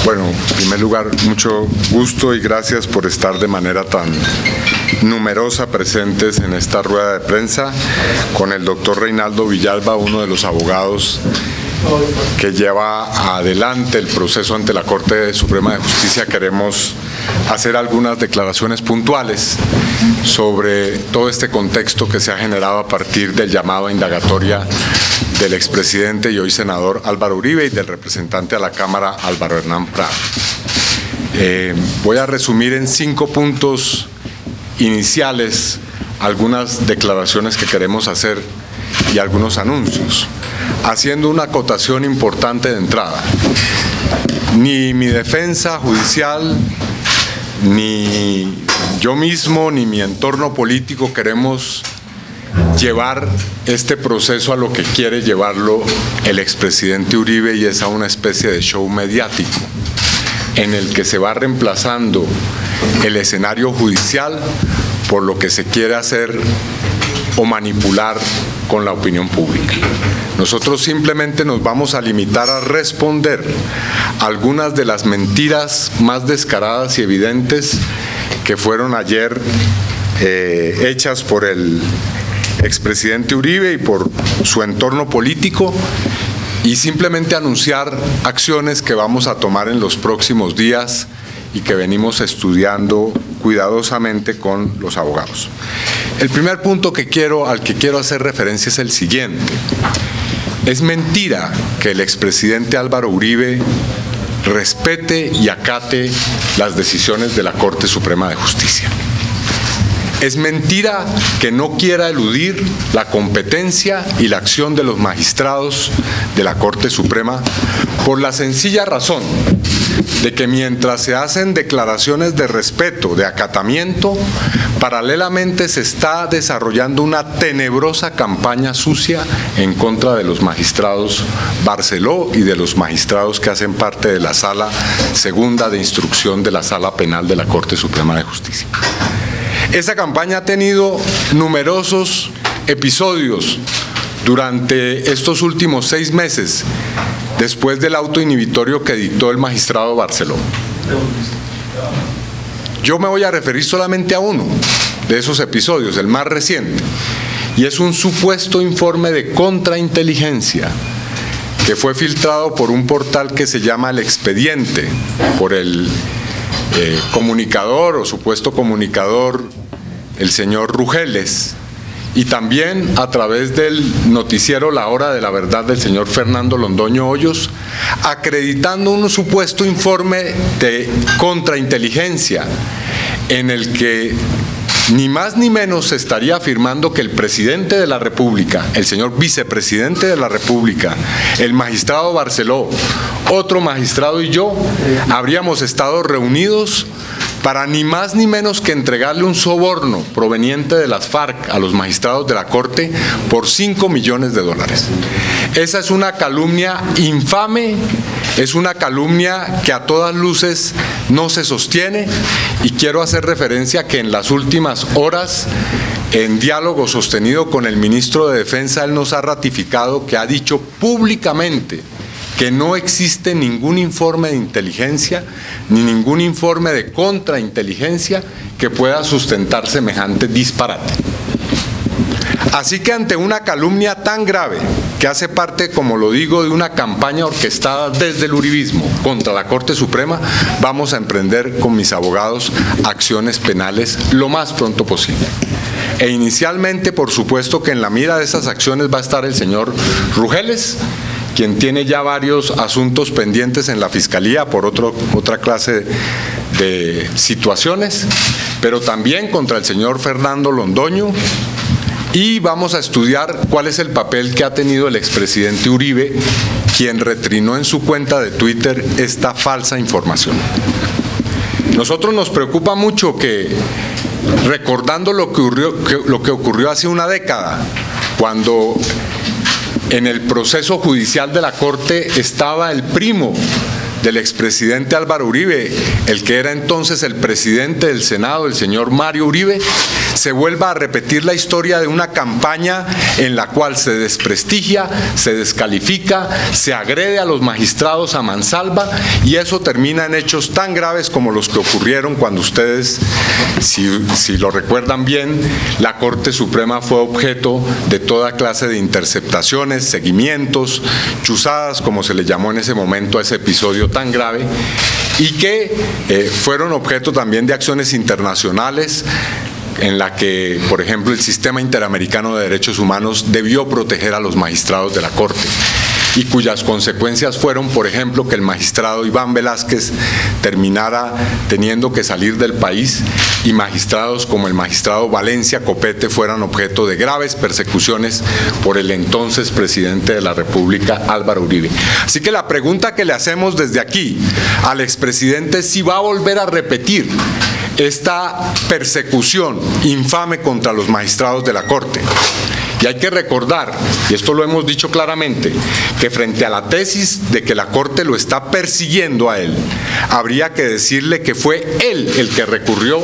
Bueno, en primer lugar, mucho gusto y gracias por estar de manera tan numerosa presentes en esta rueda de prensa con el doctor Reinaldo Villalba, uno de los abogados que lleva adelante el proceso ante la Corte Suprema de Justicia. Queremos hacer algunas declaraciones puntuales sobre todo este contexto que se ha generado a partir del llamado a indagatoria del expresidente y hoy senador Álvaro Uribe y del representante a la Cámara Álvaro Hernán Prado. Voy a resumir en 5 puntos iniciales algunas declaraciones que queremos hacer y algunos anuncios, haciendo una acotación importante de entrada. Ni mi defensa judicial, ni yo mismo, ni mi entorno político queremos llevar este proceso a lo que quiere llevarlo el expresidente Uribe, y es a una especie de show mediático en el que se va reemplazando el escenario judicial por lo que se quiere hacer o manipular con la opinión pública. Nosotros simplemente nos vamos a limitar a responder algunas de las mentiras más descaradas y evidentes que fueron ayer hechas por el expresidente Uribe y por su entorno político, y simplemente anunciar acciones que vamos a tomar en los próximos días y que venimos estudiando cuidadosamente con los abogados. El primer punto al que quiero hacer referencia es el siguiente. Es mentira que el expresidente Álvaro Uribe respete y acate las decisiones de la Corte Suprema de Justicia. Es mentira que no quiera eludir la competencia y la acción de los magistrados de la Corte Suprema, por la sencilla razón de que mientras se hacen declaraciones de respeto, de acatamiento, paralelamente se está desarrollando una tenebrosa campaña sucia en contra de los magistrados Barceló y de los magistrados que hacen parte de la Sala Segunda de Instrucción de la Sala Penal de la Corte Suprema de Justicia. Esa campaña ha tenido numerosos episodios durante estos últimos 6 meses, después del auto inhibitorio que dictó el magistrado Barceló. Yo me voy a referir solamente a uno de esos episodios, el más reciente, y es un supuesto informe de contrainteligencia que fue filtrado por un portal que se llama El Expediente, por el comunicador o supuesto comunicador, el señor Rugeles, y también a través del noticiero La Hora de la Verdad del señor Fernando Londoño Hoyos, acreditando un supuesto informe de contrainteligencia en el que ni más ni menos se estaría afirmando que el presidente de la República, el señor vicepresidente de la República, el magistrado Barceló, otro magistrado y yo habríamos estado reunidos para ni más ni menos que entregarle un soborno proveniente de las FARC a los magistrados de la Corte por $5 millones. Esa es una calumnia infame, es una calumnia que a todas luces no se sostiene, y quiero hacer referencia que en las últimas horas, en diálogo sostenido con el ministro de Defensa, él nos ha ratificado que ha dicho públicamente que no existe ningún informe de inteligencia ni ningún informe de contrainteligencia que pueda sustentar semejante disparate. Así que ante una calumnia tan grave, que hace parte, como lo digo, de una campaña orquestada desde el uribismo contra la Corte Suprema, vamos a emprender con mis abogados acciones penales lo más pronto posible. E inicialmente, por supuesto, que en la mira de esas acciones va a estar el señor Rugeles, quien tiene ya varios asuntos pendientes en la Fiscalía por otra clase de situaciones, pero también contra el señor Fernando Londoño, y vamos a estudiar cuál es el papel que ha tenido el expresidente Uribe, quien retrinó en su cuenta de Twitter esta falsa información. Nosotros nos preocupa mucho que, recordando lo que ocurrió hace una década, cuando en el proceso judicial de la Corte estaba el primo del expresidente Álvaro Uribe, el que era entonces el presidente del Senado, el señor Mario Uribe, se vuelva a repetir la historia de una campaña en la cual se desprestigia, se descalifica, se agrede a los magistrados a mansalva, y eso termina en hechos tan graves como los que ocurrieron cuando ustedes, si lo recuerdan bien, la Corte Suprema fue objeto de toda clase de interceptaciones, seguimientos, chuzadas, como se le llamó en ese momento a ese episodio tan grave, y que fueron objeto también de acciones internacionales en la que, por ejemplo, el Sistema Interamericano de Derechos Humanos debió proteger a los magistrados de la Corte, y cuyas consecuencias fueron, por ejemplo, que el magistrado Iván Velázquez terminara teniendo que salir del país, y magistrados como el magistrado Valencia Copete fueran objeto de graves persecuciones por el entonces presidente de la República, Álvaro Uribe. Así que la pregunta que le hacemos desde aquí al expresidente es si va a volver a repetir esta persecución infame contra los magistrados de la Corte. Y hay que recordar, y esto lo hemos dicho claramente, que frente a la tesis de que la Corte lo está persiguiendo a él, habría que decirle que fue él el que recurrió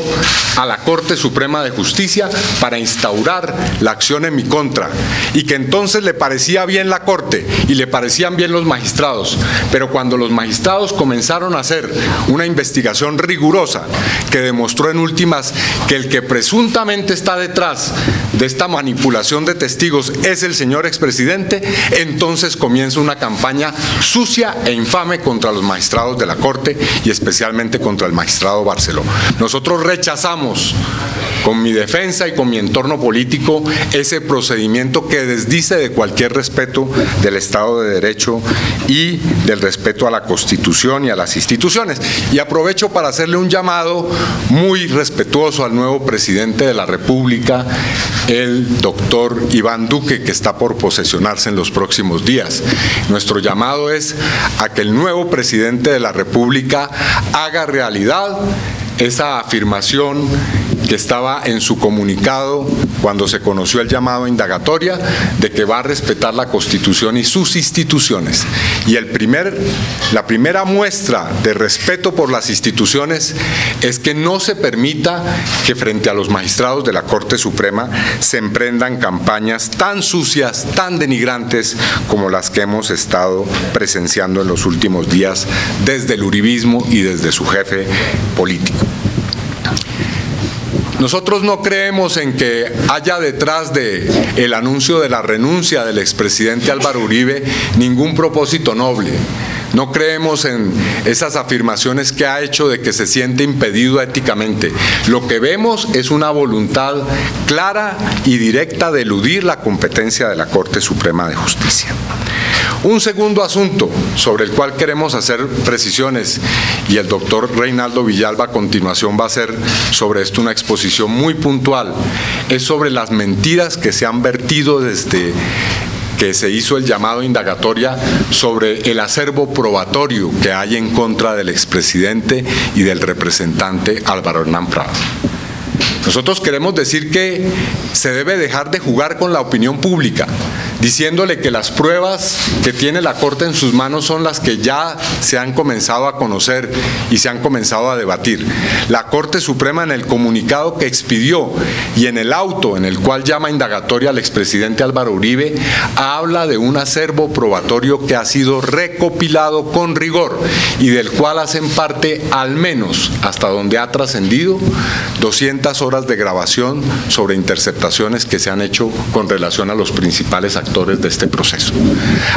a la Corte Suprema de Justicia para instaurar la acción en mi contra, y que entonces le parecía bien la Corte y le parecían bien los magistrados, pero cuando los magistrados comenzaron a hacer una investigación rigurosa que demostró en últimas que el que presuntamente está detrás de esta manipulación de testigos es el señor expresidente, entonces comienza una campaña sucia e infame contra los magistrados de la Corte y especialmente contra el magistrado Barceló. Nosotros rechazamos, con mi defensa y con mi entorno político, ese procedimiento que desdice de cualquier respeto del Estado de Derecho y del respeto a la Constitución y a las instituciones. Y aprovecho para hacerle un llamado muy respetuoso al nuevo presidente de la República, el doctor Iván Duque, que está por posesionarse en los próximos días. Nuestro llamado es a que el nuevo presidente de la República haga realidad esa afirmación que estaba en su comunicado cuando se conoció el llamado a indagatoria, de que va a respetar la Constitución y sus instituciones. Y la primera muestra de respeto por las instituciones es que no se permita que frente a los magistrados de la Corte Suprema se emprendan campañas tan sucias, tan denigrantes como las que hemos estado presenciando en los últimos días desde el uribismo y desde su jefe político. Nosotros no creemos en que haya detrás del anuncio de la renuncia del expresidente Álvaro Uribe ningún propósito noble. No creemos en esas afirmaciones que ha hecho de que se siente impedido éticamente. Lo que vemos es una voluntad clara y directa de eludir la competencia de la Corte Suprema de Justicia. Un segundo asunto sobre el cual queremos hacer precisiones, y el doctor Reinaldo Villalba a continuación va a hacer sobre esto una exposición muy puntual, es sobre las mentiras que se han vertido desde que se hizo el llamado a indagatoria sobre el acervo probatorio que hay en contra del expresidente y del representante Álvaro Hernán Prada. Nosotros queremos decir que se debe dejar de jugar con la opinión pública, diciéndole que las pruebas que tiene la Corte en sus manos son las que ya se han comenzado a conocer y se han comenzado a debatir. La Corte Suprema, en el comunicado que expidió y en el auto en el cual llama indagatoria al expresidente Álvaro Uribe, habla de un acervo probatorio que ha sido recopilado con rigor y del cual hacen parte, al menos hasta donde ha trascendido, 200 horas de grabación sobre interceptaciones que se han hecho con relación a los principales actores de este proceso.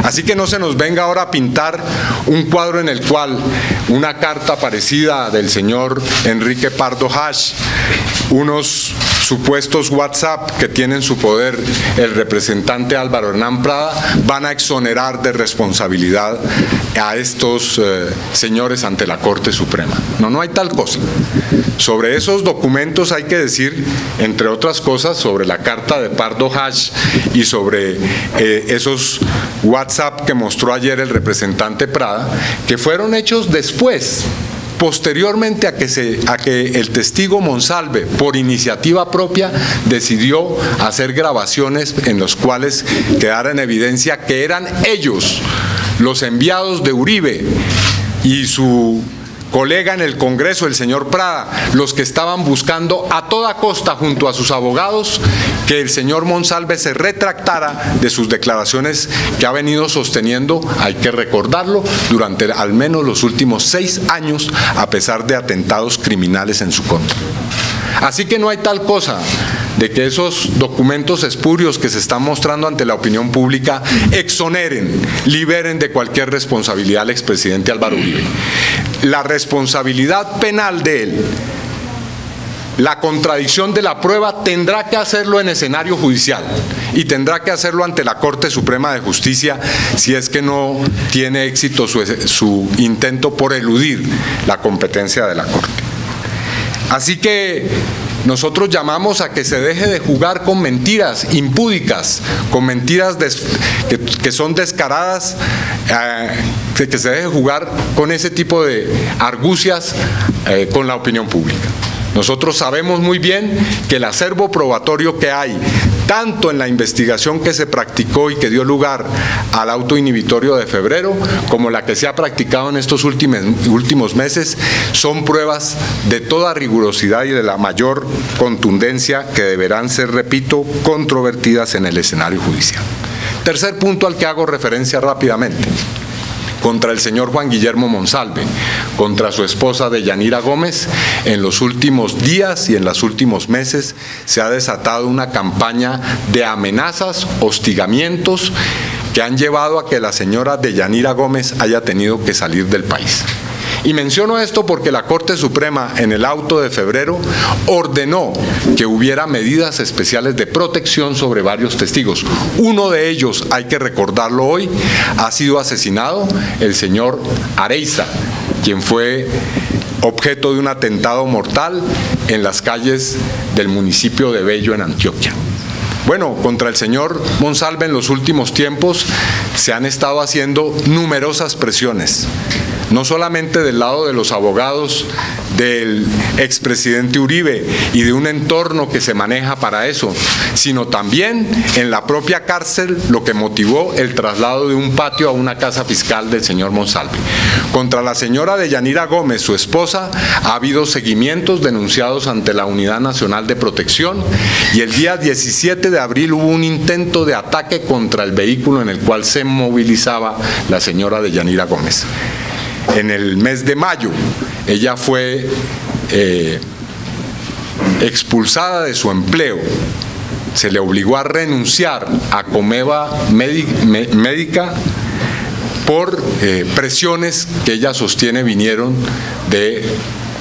Así que no se nos venga ahora a pintar un cuadro en el cual una carta parecida del señor Enrique Pardo Hash, unos supuestos WhatsApp que tiene en su poder el representante Álvaro Hernán Prada, van a exonerar de responsabilidad a estos señores ante la Corte Suprema. No hay tal cosa. Sobre esos documentos hay que decir, entre otras cosas, sobre la carta de Pardo Hash y sobre esos WhatsApp que mostró ayer el representante Prada, que fueron hechos después, posteriormente a que el testigo Monsalve, por iniciativa propia, decidió hacer grabaciones en las cuales quedara en evidencia que eran ellos, los enviados de Uribe y su colega en el Congreso, el señor Prada, los que estaban buscando a toda costa junto a sus abogados que el señor Monsalve se retractara de sus declaraciones que ha venido sosteniendo, hay que recordarlo, durante al menos los últimos 6 años, a pesar de atentados criminales en su contra. Así que no hay tal cosa de que esos documentos espurios que se están mostrando ante la opinión pública exoneren, liberen de cualquier responsabilidad al expresidente Álvaro Uribe. La responsabilidad penal de él, la contradicción de la prueba, tendrá que hacerlo en escenario judicial y tendrá que hacerlo ante la Corte Suprema de Justicia si es que no tiene éxito su intento por eludir la competencia de la Corte. Así que nosotros llamamos a que se deje de jugar con mentiras impúdicas, con mentiras que son descaradas, que se deje jugar con ese tipo de argucias con la opinión pública. Nosotros sabemos muy bien que el acervo probatorio que hay, tanto en la investigación que se practicó y que dio lugar al auto inhibitorio de febrero, como la que se ha practicado en estos últimos meses, son pruebas de toda rigurosidad y de la mayor contundencia que deberán ser, repito, controvertidas en el escenario judicial. Tercer punto al que hago referencia rápidamente. Contra el señor Juan Guillermo Monsalve, contra su esposa Deyanira Gómez, en los últimos días y en los últimos meses se ha desatado una campaña de amenazas, hostigamientos que han llevado a que la señora Deyanira Gómez haya tenido que salir del país. Y menciono esto porque la Corte Suprema, en el auto de febrero, ordenó que hubiera medidas especiales de protección sobre varios testigos. Uno de ellos, hay que recordarlo hoy, ha sido asesinado, el señor Areiza, quien fue objeto de un atentado mortal en las calles del municipio de Bello, en Antioquia. Bueno, contra el señor Monsalve en los últimos tiempos se han estado haciendo numerosas presiones, no solamente del lado de los abogados del expresidente Uribe y de un entorno que se maneja para eso, sino también en la propia cárcel, lo que motivó el traslado de un patio a una casa fiscal del señor Monsalve. Contra la señora Deyanira Gómez, su esposa, ha habido seguimientos denunciados ante la Unidad Nacional de Protección y el día 17 de abril hubo un intento de ataque contra el vehículo en el cual se movilizaba la señora Deyanira Gómez. En el mes de mayo, ella fue expulsada de su empleo, se le obligó a renunciar a Comeva Médica por presiones que ella sostiene vinieron de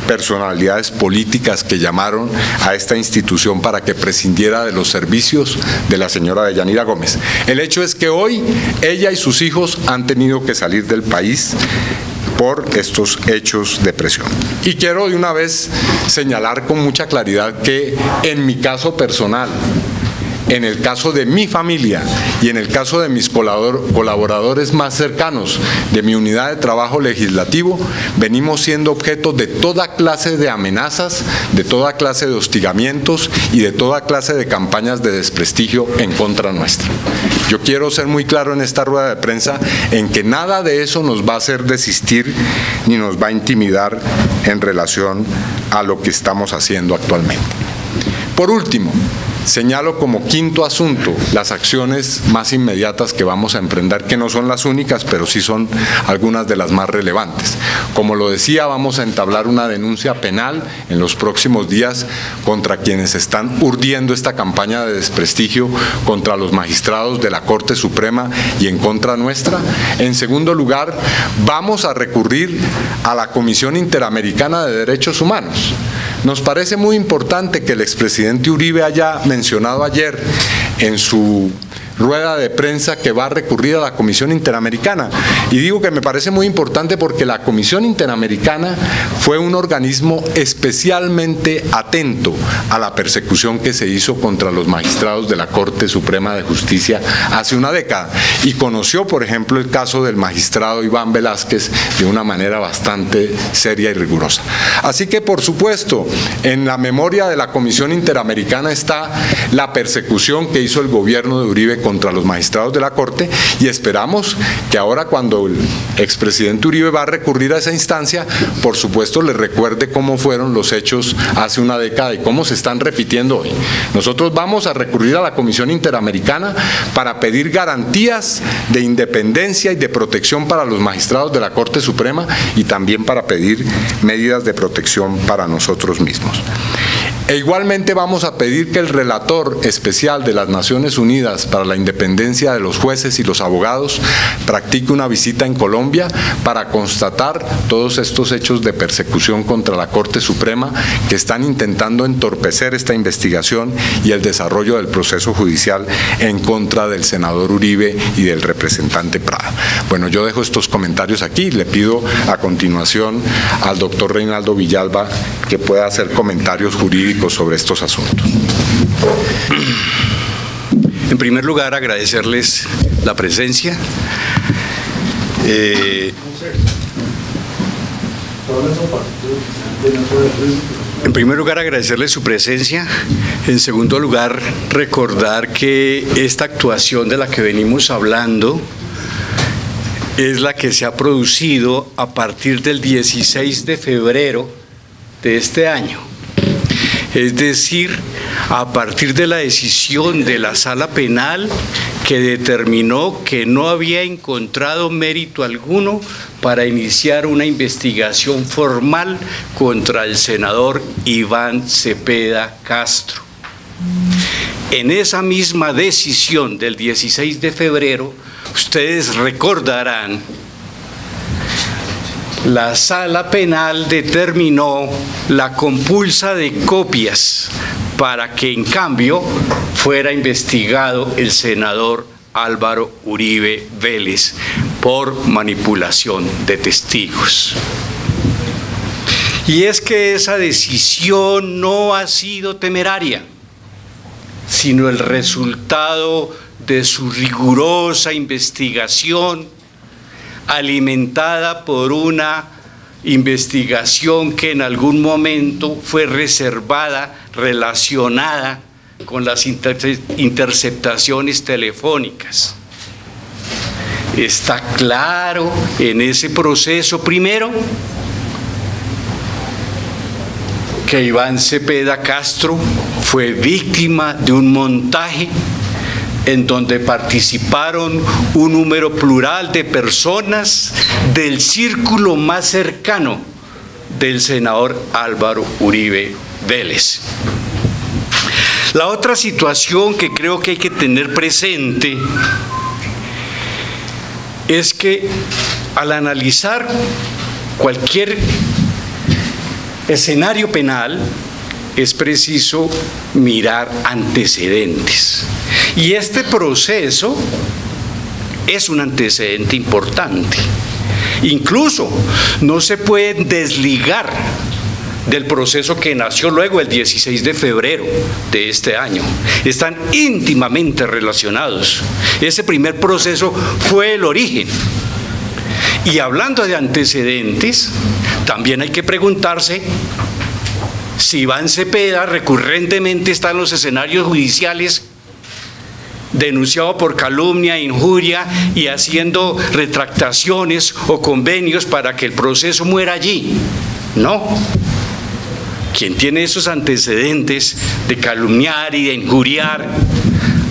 personalidades políticas que llamaron a esta institución para que prescindiera de los servicios de la señora Deyanira Gómez. El hecho es que hoy ella y sus hijos han tenido que salir del país por estos hechos de presión. Y quiero de una vez señalar con mucha claridad que en mi caso personal, en el caso de mi familia y en el caso de mis colaboradores más cercanos de mi unidad de trabajo legislativo, venimos siendo objeto de toda clase de amenazas, de toda clase de hostigamientos y de toda clase de campañas de desprestigio en contra nuestra. Yo quiero ser muy claro en esta rueda de prensa en que nada de eso nos va a hacer desistir ni nos va a intimidar en relación a lo que estamos haciendo actualmente. Por último, señalo como quinto asunto las acciones más inmediatas que vamos a emprender, que no son las únicas, pero sí son algunas de las más relevantes. Como lo decía, vamos a entablar una denuncia penal en los próximos días contra quienes están urdiendo esta campaña de desprestigio contra los magistrados de la Corte Suprema y en contra nuestra. En segundo lugar, vamos a recurrir a la Comisión Interamericana de Derechos Humanos. Nos parece muy importante que el expresidente Uribe haya mencionado ayer en su rueda de prensa que va a recurrir a la Comisión Interamericana. Y digo que me parece muy importante porque la Comisión Interamericana fue un organismo especialmente atento a la persecución que se hizo contra los magistrados de la Corte Suprema de Justicia hace una década y conoció, por ejemplo, el caso del magistrado Iván Velázquez de una manera bastante seria y rigurosa. Así que, por supuesto, en la memoria de la Comisión Interamericana está la persecución que hizo el gobierno de Uribe contra los magistrados de la Corte, y esperamos que ahora, cuando el expresidente Uribe va a recurrir a esa instancia, por supuesto le recuerde cómo fueron los hechos hace una década y cómo se están repitiendo hoy. Nosotros vamos a recurrir a la Comisión Interamericana para pedir garantías de independencia y de protección para los magistrados de la Corte Suprema, y también para pedir medidas de protección para nosotros mismos. E igualmente vamos a pedir que el relator especial de las Naciones Unidas para la independencia de los jueces y los abogados practique una visita en Colombia para constatar todos estos hechos de persecución contra la Corte Suprema que están intentando entorpecer esta investigación y el desarrollo del proceso judicial en contra del senador Uribe y del representante Prada. Bueno, yo dejo estos comentarios aquí y le pido a continuación al doctor Reynaldo Villalba que pueda hacer comentarios jurídicos sobre estos asuntos. En primer lugar, agradecerles la presencia. En primer lugar, agradecerles su presencia. En segundo lugar, recordar que esta actuación de la que venimos hablando es la que se ha producido a partir del 16 de febrero de este año. Es decir, a partir de la decisión de la Sala Penal que determinó que no había encontrado mérito alguno para iniciar una investigación formal contra el senador Iván Cepeda Castro. En esa misma decisión del 16 de febrero, ustedes recordarán, la Sala Penal determinó la compulsa de copias para que en cambio fuera investigado el senador Álvaro Uribe Vélez por manipulación de testigos. Y es que esa decisión no ha sido temeraria, sino el resultado de su rigurosa investigación, alimentada por una investigación que en algún momento fue reservada, relacionada con las interceptaciones telefónicas. Está claro en ese proceso, primero, que Iván Cepeda Castro fue víctima de un montaje en donde participaron un número plural de personas del círculo más cercano del senador Álvaro Uribe Vélez. La otra situación que creo que hay que tener presente es que al analizar cualquier escenario penal es preciso mirar antecedentes. Y este proceso es un antecedente importante. Incluso no se puede desligar del proceso que nació luego el 16 de febrero de este año. Están íntimamente relacionados. Ese primer proceso fue el origen. Y hablando de antecedentes, también hay que preguntarse si Iván Cepeda recurrentemente está en los escenarios judiciales denunciado por calumnia, injuria y haciendo retractaciones o convenios para que el proceso muera allí. No. Quien tiene esos antecedentes de calumniar y de injuriar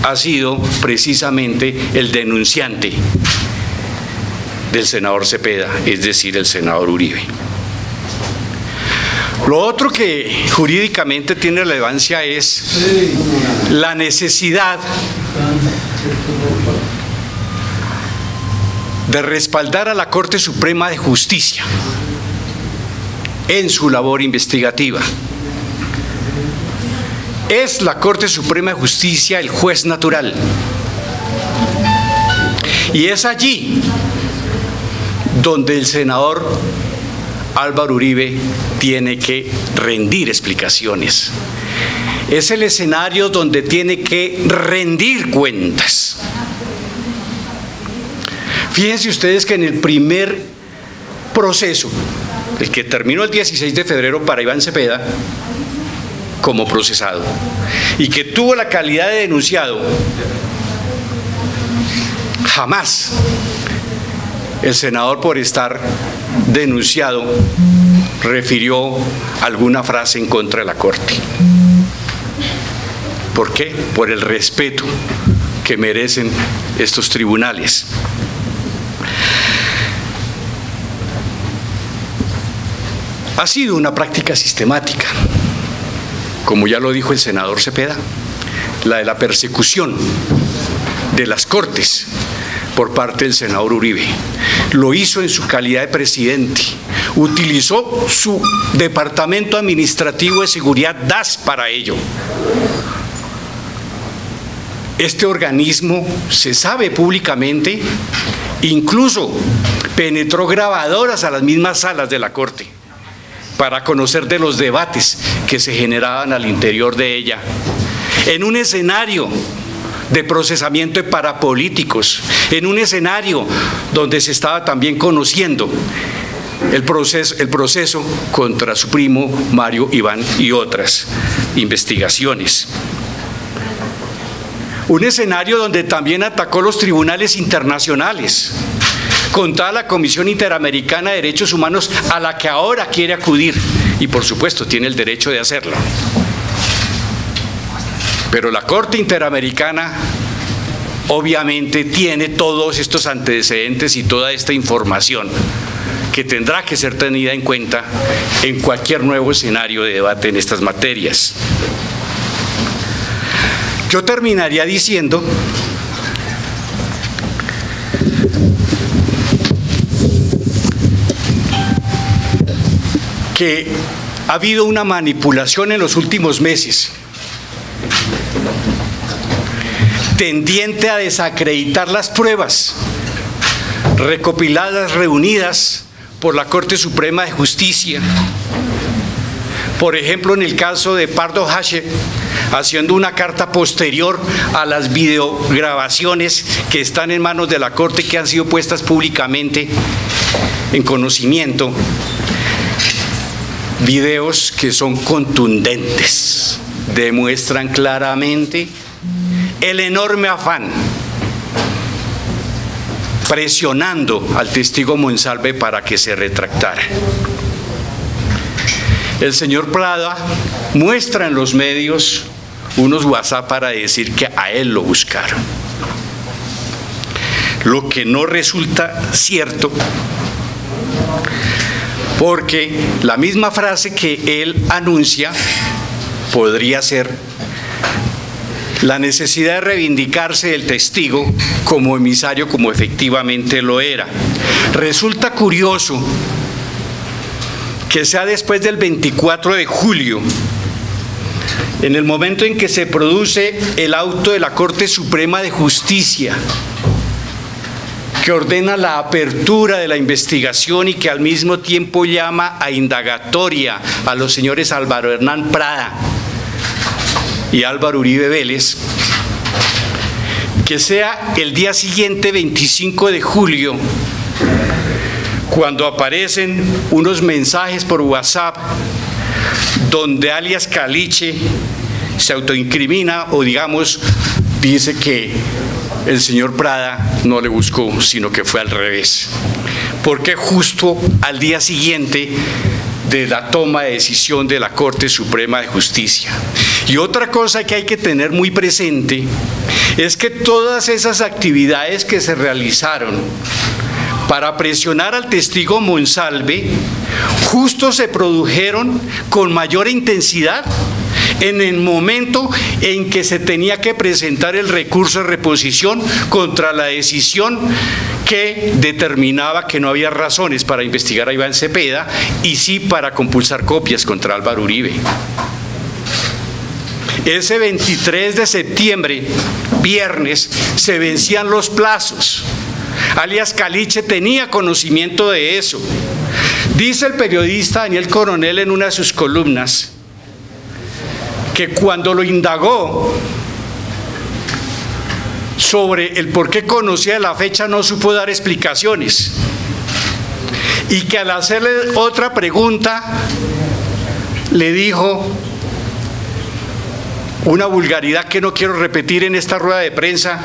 ha sido precisamente el denunciante del senador Cepeda, es decir, el senador Uribe. Lo otro que jurídicamente tiene relevancia es la necesidad de respaldar a la Corte Suprema de Justicia en su labor investigativa. Es la Corte Suprema de Justicia el juez natural. Y es allí donde el senador Álvaro Uribe tiene que rendir explicaciones. Es el escenario donde tiene que rendir cuentas. Fíjense ustedes que en el primer proceso, el que terminó el 16 de febrero para Iván Cepeda como procesado y que tuvo la calidad de denunciado, Jamás el senador, por estar denunciado, refirió alguna frase en contra de la Corte. ¿Por qué? Por el respeto que merecen estos tribunales. Ha sido una práctica sistemática, como ya lo dijo el senador Cepeda, la de la persecución de las Cortes por parte del senador Uribe. Lo hizo en su calidad de presidente, utilizó su Departamento Administrativo de Seguridad DAS para ello. Este organismo, se sabe públicamente, incluso penetró grabadoras a las mismas salas de la Corte para conocer de los debates que se generaban al interior de ella, en un escenario de procesamiento de parapolíticos, en un escenario donde se estaba también conociendo el proceso contra su primo Mario Iván y otras investigaciones. Un escenario donde también atacó los tribunales internacionales, contra la Comisión Interamericana de Derechos Humanos, a la que ahora quiere acudir, y por supuesto tiene el derecho de hacerlo. Pero la Corte Interamericana obviamente tiene todos estos antecedentes y toda esta información que tendrá que ser tenida en cuenta en cualquier nuevo escenario de debate en estas materias. Yo terminaría diciendo que ha habido una manipulación en los últimos meses tendiente a desacreditar las pruebas recopiladas, reunidas por la Corte Suprema de Justicia. Por ejemplo, en el caso de Pardo Hache, haciendo una carta posterior a las videograbaciones que están en manos de la Corte, que han sido puestas públicamente en conocimiento, videos que son contundentes, demuestran claramente el enorme afán, presionando al testigo Monsalve para que se retractara. El señor Prada muestra en los medios unos WhatsApp para decir que a él lo buscaron. Lo que no resulta cierto, porque la misma frase que él anuncia podría ser la necesidad de reivindicarse del testigo como emisario, como efectivamente lo era. Resulta curioso que sea después del 24 de julio, en el momento en que se produce el auto de la Corte Suprema de Justicia, que ordena la apertura de la investigación y que al mismo tiempo llama a indagatoria a los señores Álvaro Hernán Prada y Álvaro Uribe Vélez, que sea el día siguiente, 25 de julio, cuando aparecen unos mensajes por WhatsApp donde alias Caliche se autoincrimina, o digamos, dice que el señor Prada no le buscó, sino que fue al revés. Porque justo al día siguiente de la toma de decisión de la Corte Suprema de Justicia. Y otra cosa que hay que tener muy presente es que todas esas actividades que se realizaron para presionar al testigo Monsalve justo se produjeron con mayor intensidad en el momento en que se tenía que presentar el recurso de reposición contra la decisión que determinaba que no había razones para investigar a Iván Cepeda y sí para compulsar copias contra Álvaro Uribe. Ese 23 de septiembre, viernes, se vencían los plazos. Alias Caliche tenía conocimiento de eso. Dice el periodista Daniel Coronel en una de sus columnas que cuando lo indagó sobre el por qué conocía la fecha no supo dar explicaciones, y que al hacerle otra pregunta le dijo una vulgaridad que no quiero repetir en esta rueda de prensa,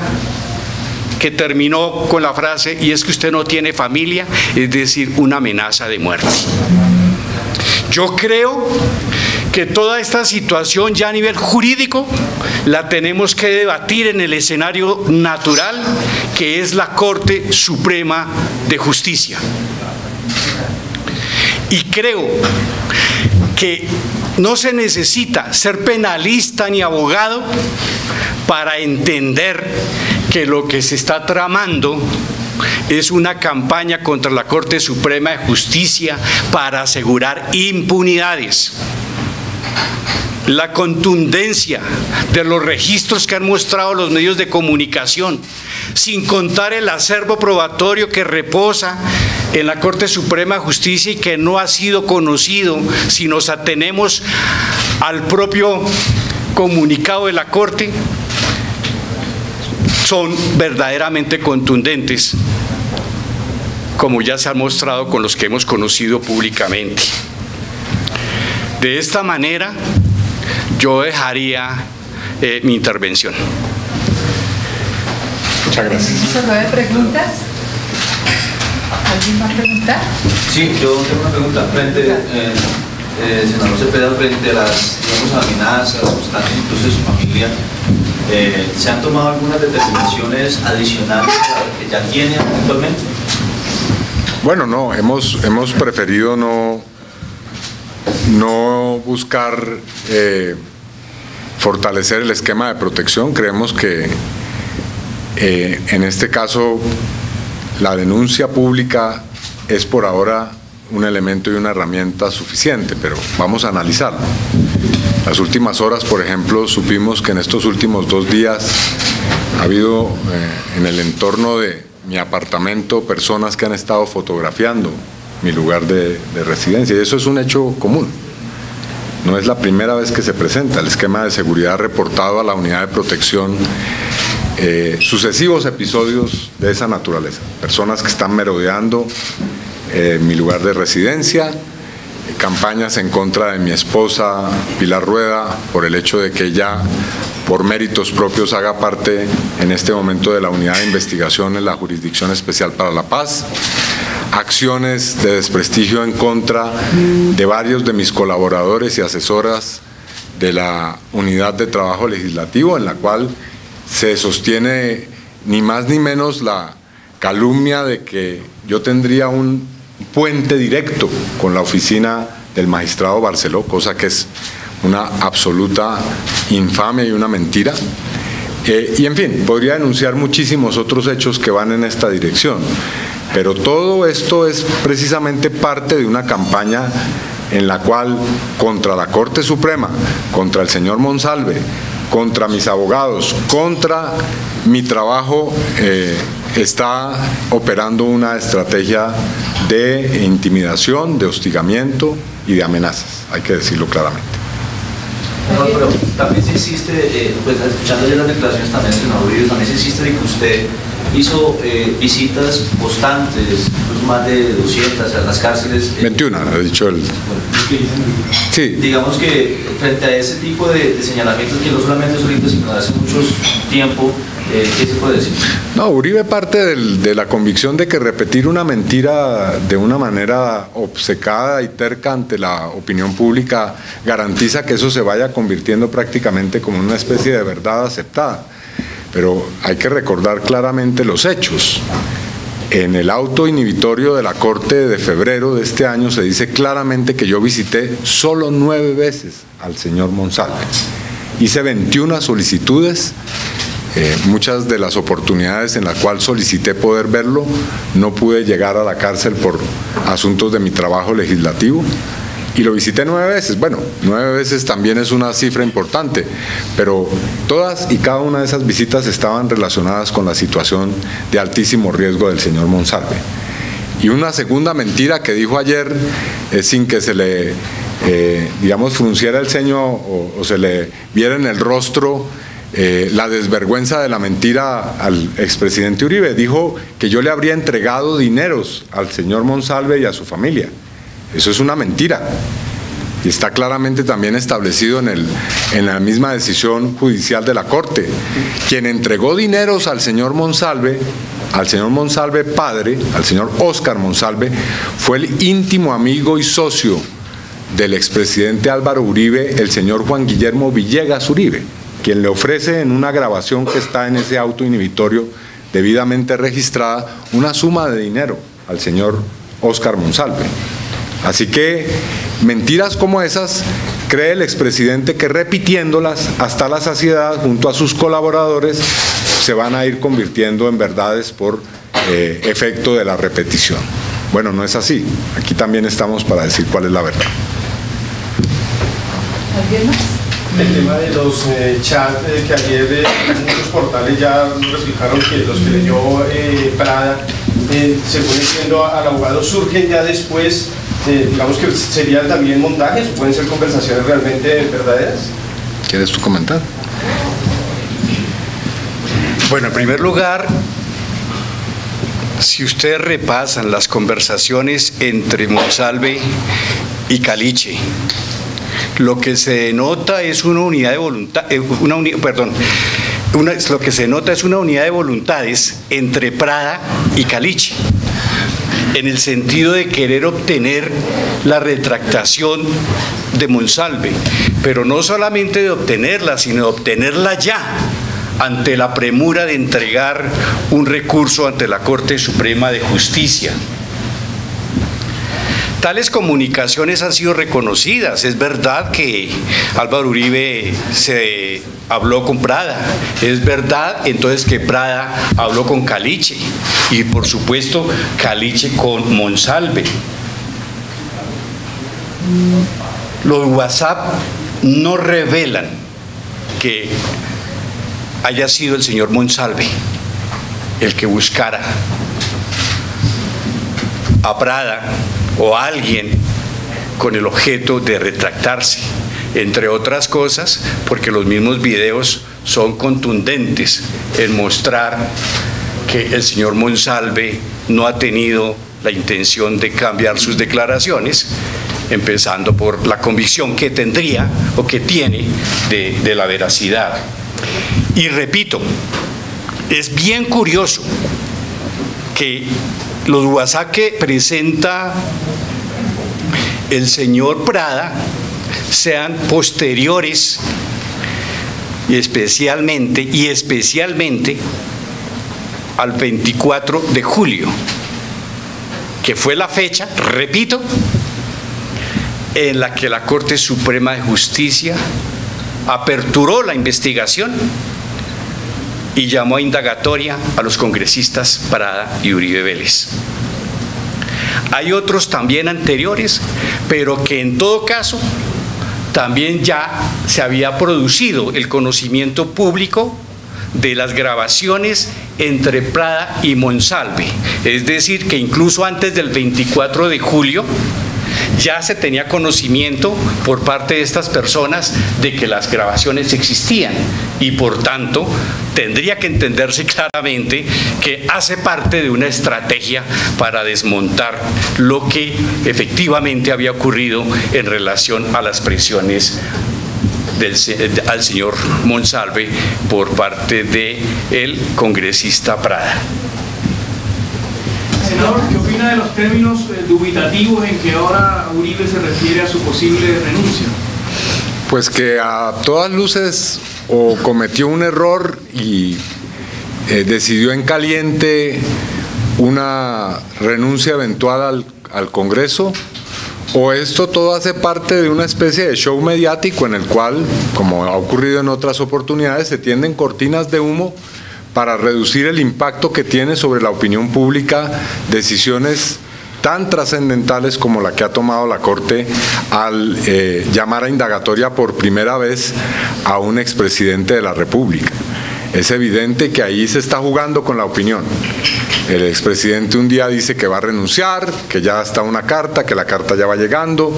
que terminó con la frase, y es que usted no tiene familia, es decir, una amenaza de muerte. Yo creo que toda esta situación ya a nivel jurídico la tenemos que debatir en el escenario natural, que es la Corte Suprema de Justicia. Y creo que no se necesita ser penalista ni abogado para entender que lo que se está tramando es una campaña contra la Corte Suprema de Justicia para asegurar impunidades. La contundencia de los registros que han mostrado los medios de comunicación, sin contar el acervo probatorio que reposa en la Corte Suprema de Justicia y que no ha sido conocido si nos atenemos al propio comunicado de la Corte, son verdaderamente contundentes, como ya se ha mostrado con los que hemos conocido públicamente. De esta manera, yo dejaría mi intervención. Muchas gracias. ¿Nueve preguntas? ¿Alguien va a preguntar? Sí, yo tengo una pregunta. Senador Cepeda, frente a las, digamos, amenazas constantes incluso de su familia, ¿se han tomado algunas determinaciones adicionales a las que ya tiene actualmente? Bueno, no, hemos preferido no buscar fortalecer el esquema de protección. Creemos que en este caso la denuncia pública es por ahora un elemento y una herramienta suficiente, pero vamos a analizarlo. Las últimas horas, por ejemplo, supimos que en estos últimos 2 días ha habido en el entorno de mi apartamento personas que han estado fotografiando mi lugar de residencia, y eso es un hecho común. No es la primera vez que se presenta. El esquema de seguridad ha reportado a la unidad de protección sucesivos episodios de esa naturaleza. Personas que están merodeando mi lugar de residencia, campañas en contra de mi esposa Pilar Rueda por el hecho de que ella, por méritos propios, haga parte en este momento de la unidad de investigación en la Jurisdicción Especial para la Paz, acciones de desprestigio en contra de varios de mis colaboradores y asesoras de la Unidad de Trabajo Legislativo, en la cual se sostiene ni más ni menos la calumnia de que yo tendría un puente directo con la oficina del magistrado Barceló, cosa que es una absoluta infamia y una mentira. Y en fin, podría denunciar muchísimos otros hechos que van en esta dirección, pero todo esto es precisamente parte de una campaña en la cual contra la Corte Suprema, contra el señor Monsalve, contra mis abogados, contra mi trabajo, está operando una estrategia de intimidación, de hostigamiento y de amenazas, hay que decirlo claramente. No, pero también se insiste, pues escuchando ya las declaraciones también, senador Uribe, también se insiste de que usted hizo visitas constantes, incluso más de 200 a las cárceles. 21, ha dicho el... Sí. Digamos que frente a ese tipo de señalamientos que no solamente es ahorita, sino de hace mucho tiempo, ¿qué se puede decir? No, Uribe parte de la convicción de que repetir una mentira de una manera obcecada y terca ante la opinión pública garantiza que eso se vaya convirtiendo prácticamente como una especie de verdad aceptada. Pero hay que recordar claramente los hechos. En el auto inhibitorio de la Corte de febrero de este año se dice claramente que yo visité solo 9 veces al señor Monsalve. Hice 21 solicitudes, muchas de las oportunidades en las cuales solicité poder verlo, no pude llegar a la cárcel por asuntos de mi trabajo legislativo. Y lo visité 9 veces. Bueno, 9 veces también es una cifra importante, pero todas y cada una de esas visitas estaban relacionadas con la situación de altísimo riesgo del señor Monsalve. Y una segunda mentira que dijo ayer, sin que se le, digamos, frunciera el ceño o se le viera en el rostro la desvergüenza de la mentira al expresidente Uribe. Dijo que yo le habría entregado dineros al señor Monsalve y a su familia. Eso es una mentira. y está claramente también establecido en la misma decisión judicial de la Corte. Quien entregó dineros al señor Monsalve padre, al señor Óscar Monsalve, fue el íntimo amigo y socio del expresidente Álvaro Uribe, el señor Juan Guillermo Villegas Uribe, quien le ofrece en una grabación que está en ese auto inhibitorio debidamente registrada una suma de dinero al señor Óscar Monsalve. Así que mentiras como esas cree el expresidente que repitiéndolas hasta la saciedad junto a sus colaboradores se van a ir convirtiendo en verdades por efecto de la repetición. Bueno, no es así. Aquí también estamos para decir cuál es la verdad. ¿Alguien más? El tema de los chats que ayer muchos portales ya nos explicaron que los que leyó Prada, según entiendo al abogado, surgen ya después, digamos que serían también montajes o pueden ser conversaciones realmente verdaderas. ¿Quieres tú comentar? Bueno, en primer lugar, si ustedes repasan las conversaciones entre Monsalve y Caliche, lo que se denota es una unidad de voluntad, lo que se nota es una unidad de voluntades entre Prada y Caliche, en el sentido de querer obtener la retractación de Monsalve, pero no solamente de obtenerla, sino de obtenerla ya, ante la premura de entregar un recurso ante la Corte Suprema de Justicia. Tales comunicaciones han sido reconocidas. Es verdad que Álvaro Uribe se habló con Prada, es verdad entonces que Prada habló con Caliche y por supuesto Caliche con Monsalve. Los WhatsApp no revelan que haya sido el señor Monsalve el que buscara a Prada o a alguien con el objeto de retractarse, entre otras cosas porque los mismos videos son contundentes en mostrar que el señor Monsalve no ha tenido la intención de cambiar sus declaraciones, empezando por la convicción que tendría o que tiene de la veracidad. Y repito, es bien curioso que los WhatsApp que presenta el señor Prada sean posteriores y especialmente al 24 de julio, que fue la fecha, repito, en la que la Corte Suprema de Justicia aperturó la investigación y llamó a indagatoria a los congresistas Prada y Uribe Vélez. Hay otros también anteriores, pero que en todo caso también ya se había producido el conocimiento público de las grabaciones entre Prada y Monsalve. Es decir, que incluso antes del 24 de julio ya se tenía conocimiento por parte de estas personas de que las grabaciones existían y por tanto tendría que entenderse claramente que hace parte de una estrategia para desmontar lo que efectivamente había ocurrido en relación a las presiones al señor Monsalve por parte del congresista Prada. Senador, ¿qué opina de los términos dubitativos en que ahora Uribe se refiere a su posible renuncia? Pues que a todas luces o cometió un error y decidió en caliente una renuncia eventual al Congreso, o esto todo hace parte de una especie de show mediático en el cual, como ha ocurrido en otras oportunidades, se tienden cortinas de humo para reducir el impacto que tiene sobre la opinión pública decisiones tan trascendentales como la que ha tomado la Corte al llamar a indagatoria por primera vez a un expresidente de la República. Es evidente que ahí se está jugando con la opinión. El expresidente un día dice que va a renunciar, que ya está una carta, que la carta ya va llegando,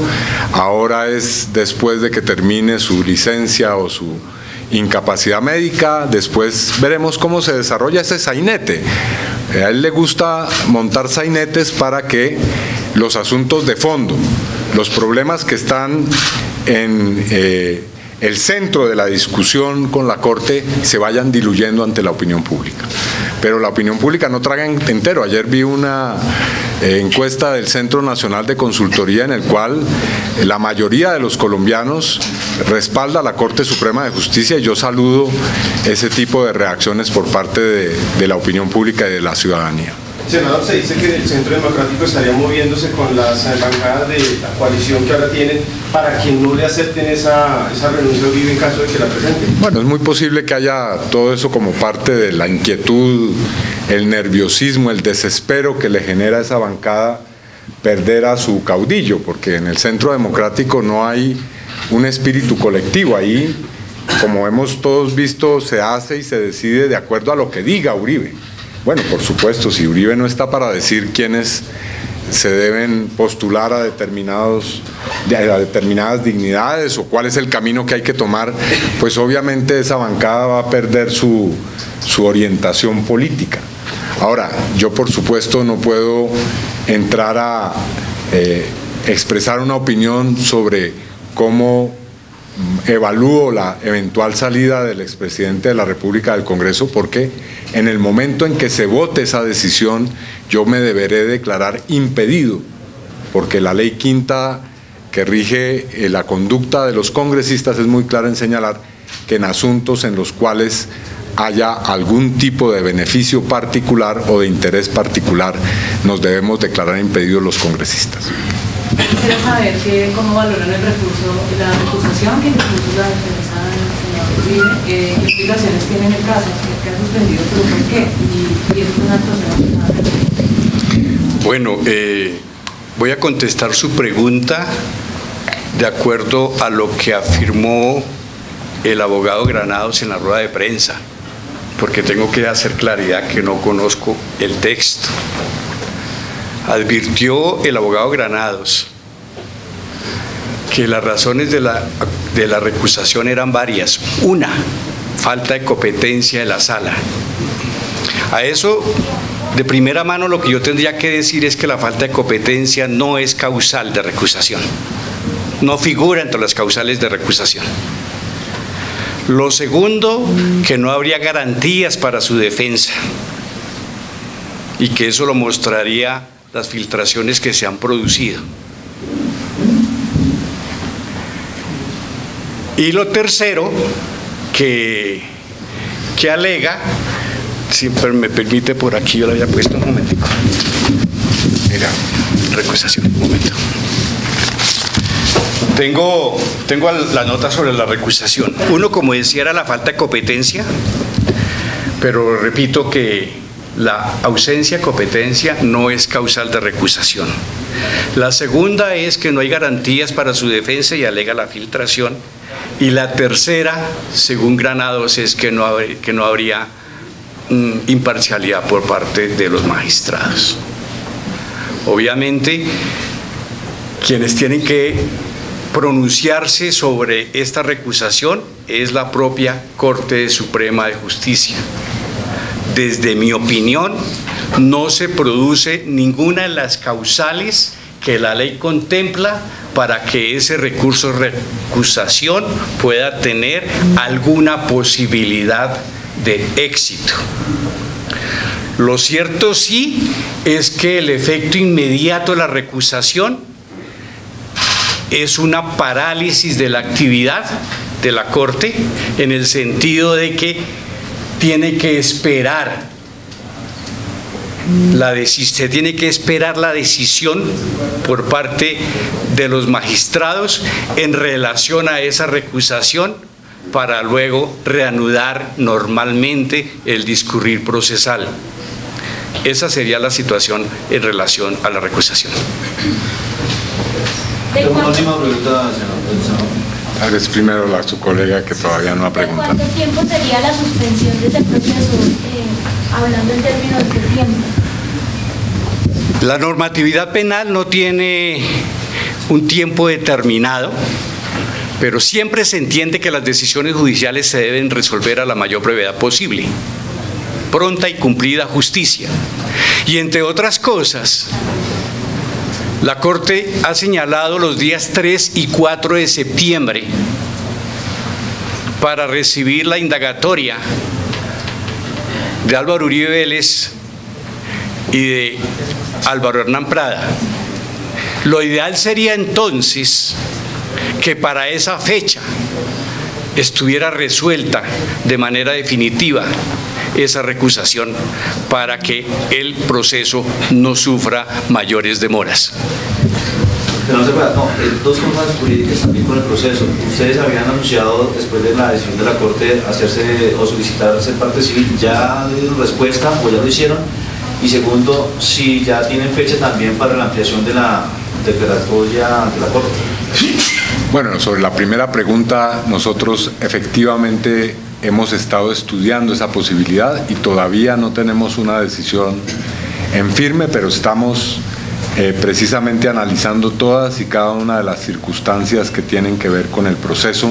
ahora es después de que termine su licencia o su incapacidad médica, después veremos cómo se desarrolla ese sainete. A él le gusta montar sainetes para que los asuntos de fondo, los problemas que están en el centro de la discusión con la Corte se vayan diluyendo ante la opinión pública. Pero la opinión pública no traga entero. Ayer vi una encuesta del Centro Nacional de Consultoría en el cual la mayoría de los colombianos respalda a la Corte Suprema de Justicia, y yo saludo ese tipo de reacciones por parte de la opinión pública y de la ciudadanía. Senador, se dice que el Centro Democrático estaría moviéndose con las bancadas de la coalición que ahora tienen para que no le acepten esa renuncia a Uribe en caso de que la presenten. Bueno, es muy posible que haya todo eso como parte de la inquietud, el nerviosismo, el desespero que le genera a esa bancada perder a su caudillo, porque en el Centro Democrático no hay un espíritu colectivo. Ahí, como hemos todos visto, se hace y se decide de acuerdo a lo que diga Uribe. Bueno, por supuesto, si Uribe no está para decir quiénes se deben postular a determinadas dignidades o cuál es el camino que hay que tomar, pues obviamente esa bancada va a perder su orientación política. Ahora, yo por supuesto no puedo entrar a expresar una opinión sobre cómo evalúo la eventual salida del expresidente de la República del Congreso, porque en el momento en que se vote esa decisión yo me deberé declarar impedido, porque la ley quinta que rige la conducta de los congresistas es muy clara en señalar que en asuntos en los cuales haya algún tipo de beneficio particular o de interés particular nos debemos declarar impedidos los congresistas. Quisiera saber cómo valoran el recurso, la recusación que incluso la defensa del senador Uribe, qué implicaciones tiene en el caso, que ha suspendido, pero por qué, y es una actuación. Bueno, voy a contestar su pregunta de acuerdo a lo que afirmó el abogado Granados en la rueda de prensa, porque tengo que hacer claridad que no conozco el texto. Advirtió el abogado Granados que las razones de la recusación eran varias. Una, falta de competencia de la sala. A eso, de primera mano, lo que yo tendría que decir es que la falta de competencia no es causal de recusación. No figura entre las causales de recusación. Lo segundo, que no habría garantías para su defensa y que eso lo mostraría las filtraciones que se han producido. Y lo tercero, que alega, si me permite por aquí, yo lo había puesto un momentico. Mira, recusación, un momento. Tengo la nota sobre la recusación. Uno, como decía, era la falta de competencia, pero repito que la ausencia de competencia no es causal de recusación. La segunda es que no hay garantías para su defensa y alega la filtración. Y la tercera, según Granados, es que no habría imparcialidad por parte de los magistrados. Obviamente, quienes tienen que pronunciarse sobre esta recusación es la propia Corte Suprema de Justicia. Desde mi opinión, no se produce ninguna de las causales que la ley contempla para que ese recurso de recusación pueda tener alguna posibilidad de éxito. Lo cierto sí es que el efecto inmediato de la recusación es una parálisis de la actividad de la Corte, en el sentido de que tiene que esperar se tiene que esperar la decisión por parte de los magistrados en relación a esa recusación para luego reanudar normalmente el discurrir procesal. Esa sería la situación en relación a la recusación. Última pregunta, senador. Tal vez primero su colega que todavía no ha preguntado. ¿Cuánto tiempo sería la suspensión de ese proceso? Hablando en términos de tiempo. La normatividad penal no tiene un tiempo determinado, pero siempre se entiende que las decisiones judiciales se deben resolver a la mayor brevedad posible. Pronta y cumplida justicia. Y entre otras cosas, La Corte ha señalado los días 3 y 4 de septiembre para recibir la indagatoria de Álvaro Uribe Vélez y de Álvaro Hernán Prada. Lo ideal sería entonces que para esa fecha estuviera resuelta de manera definitiva esa recusación para que el proceso no sufra mayores demoras. Pero no se puede, no, dos formas jurídicas también con el proceso. Ustedes habían anunciado después de la decisión de la Corte hacerse o solicitar ser parte civil, ¿ya dieron respuesta o ya lo hicieron? Y segundo, si ya tienen fecha también para la ampliación de la declaratoria ante la Corte. Bueno, sobre la primera pregunta, nosotros efectivamente hemos estado estudiando esa posibilidad y todavía no tenemos una decisión en firme, pero estamos precisamente analizando todas y cada una de las circunstancias que tienen que ver con el proceso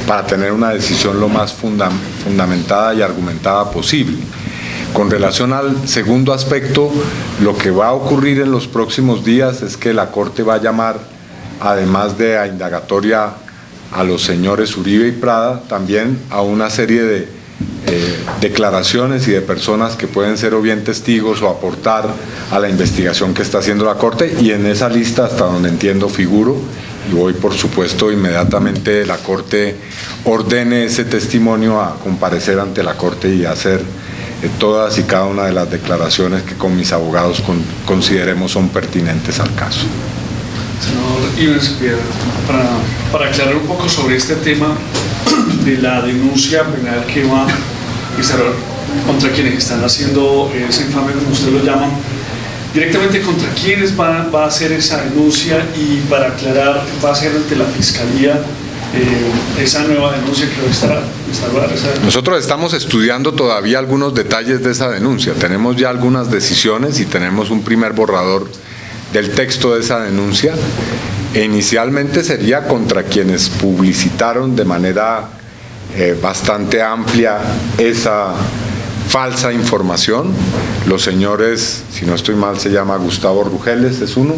para tener una decisión lo más fundamentada y argumentada posible. Con relación al segundo aspecto, lo que va a ocurrir en los próximos días es que la Corte va a llamar, además de a indagatoria a los señores Uribe y Prada, también a una serie de declaraciones y de personas que pueden ser o bien testigos o aportar a la investigación que está haciendo la Corte, y en esa lista, hasta donde entiendo, figuro, y voy por supuesto inmediatamente la Corte ordene ese testimonio a comparecer ante la Corte y hacer todas y cada una de las declaraciones que con mis abogados consideremos son pertinentes al caso. Senador Iván Cepeda, para aclarar un poco sobre este tema de la denuncia penal que va a estar contra quienes están haciendo ese infame, como usted lo llama, directamente contra quienes va a hacer esa denuncia, y para aclarar, va a ser ante la Fiscalía esa nueva denuncia que va a estar. Nosotros estamos estudiando todavía algunos detalles de esa denuncia, tenemos ya algunas decisiones y tenemos un primer borrador del texto de esa denuncia, e inicialmente sería contra quienes publicitaron de manera bastante amplia esa falsa información. Los señores, si no estoy mal, se llama Gustavo Rugeles, es uno,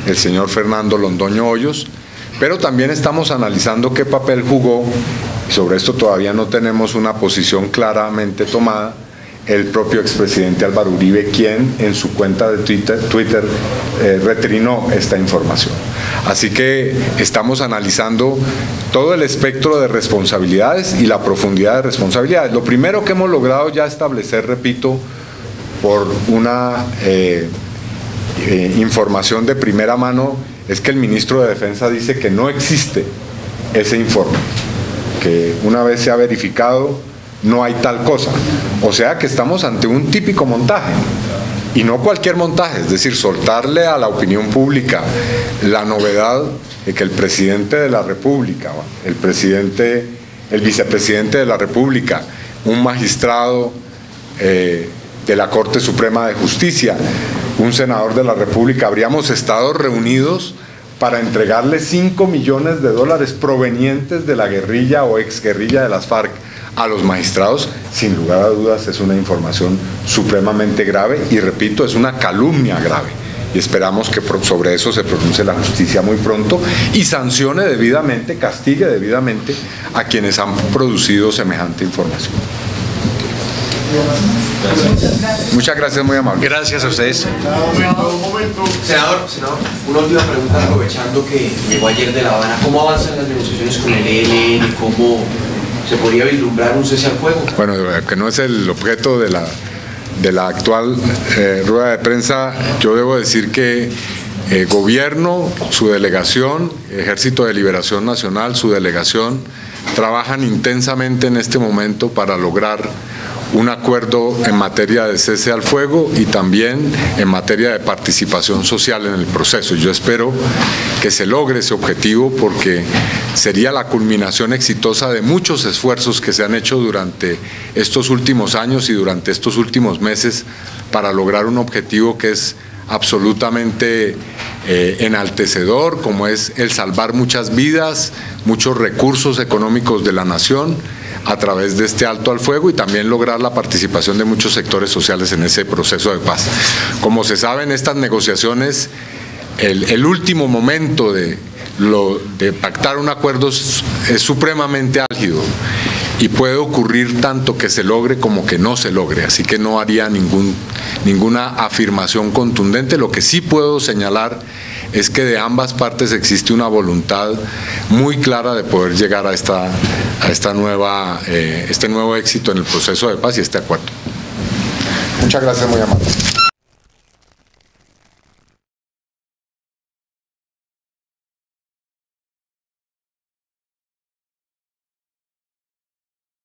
el señor Fernando Londoño Hoyos, pero también estamos analizando qué papel jugó, y sobre esto todavía no tenemos una posición claramente tomada, el propio expresidente Álvaro Uribe, quien en su cuenta de Twitter retrinó esta información. Así que estamos analizando todo el espectro de responsabilidades y la profundidad de responsabilidades. Lo primero que hemos logrado ya establecer, repito, por una información de primera mano, es que el ministro de Defensa dice que no existe ese informe, que una vez se ha verificado no hay tal cosa. O sea que estamos ante un típico montaje, y no cualquier montaje, es decir, soltarle a la opinión pública la novedad de que el presidente de la República, el vicepresidente de la República, un magistrado de la Corte Suprema de Justicia, un senador de la República, habríamos estado reunidos para entregarle $5 millones provenientes de la guerrilla o exguerrilla de las FARC a los magistrados. Sin lugar a dudas es una información supremamente grave y, repito, es una calumnia grave, y esperamos que sobre eso se pronuncie la justicia muy pronto y sancione debidamente, castigue debidamente a quienes han producido semejante información. Muchas gracias, muy amable. Gracias a ustedes. Un momento. Senador, una última pregunta, aprovechando que llegó ayer de La Habana. ¿Cómo avanzan las negociaciones con el ELN? ¿Cómo se podría vislumbrar un cese al fuego? Bueno, que no es el objeto de la actual rueda de prensa, yo debo decir que Gobierno, su delegación, Ejército de Liberación Nacional, su delegación, trabajan intensamente en este momento para lograr un acuerdo en materia de cese al fuego y también en materia de participación social en el proceso. Yo espero que se logre ese objetivo, porque sería la culminación exitosa de muchos esfuerzos que se han hecho durante estos últimos años y durante estos últimos meses para lograr un objetivo que es absolutamente enaltecedor, como es el salvar muchas vidas, muchos recursos económicos de la nación a través de este alto al fuego, y también lograr la participación de muchos sectores sociales en ese proceso de paz. Como se sabe, en estas negociaciones el último momento de pactar un acuerdo es supremamente álgido y puede ocurrir tanto que se logre como que no se logre, así que no haría ninguna afirmación contundente. Lo que sí puedo señalar es que de ambas partes existe una voluntad muy clara de poder llegar a este nuevo éxito en el proceso de paz y este acuerdo. Muchas gracias, muy amable.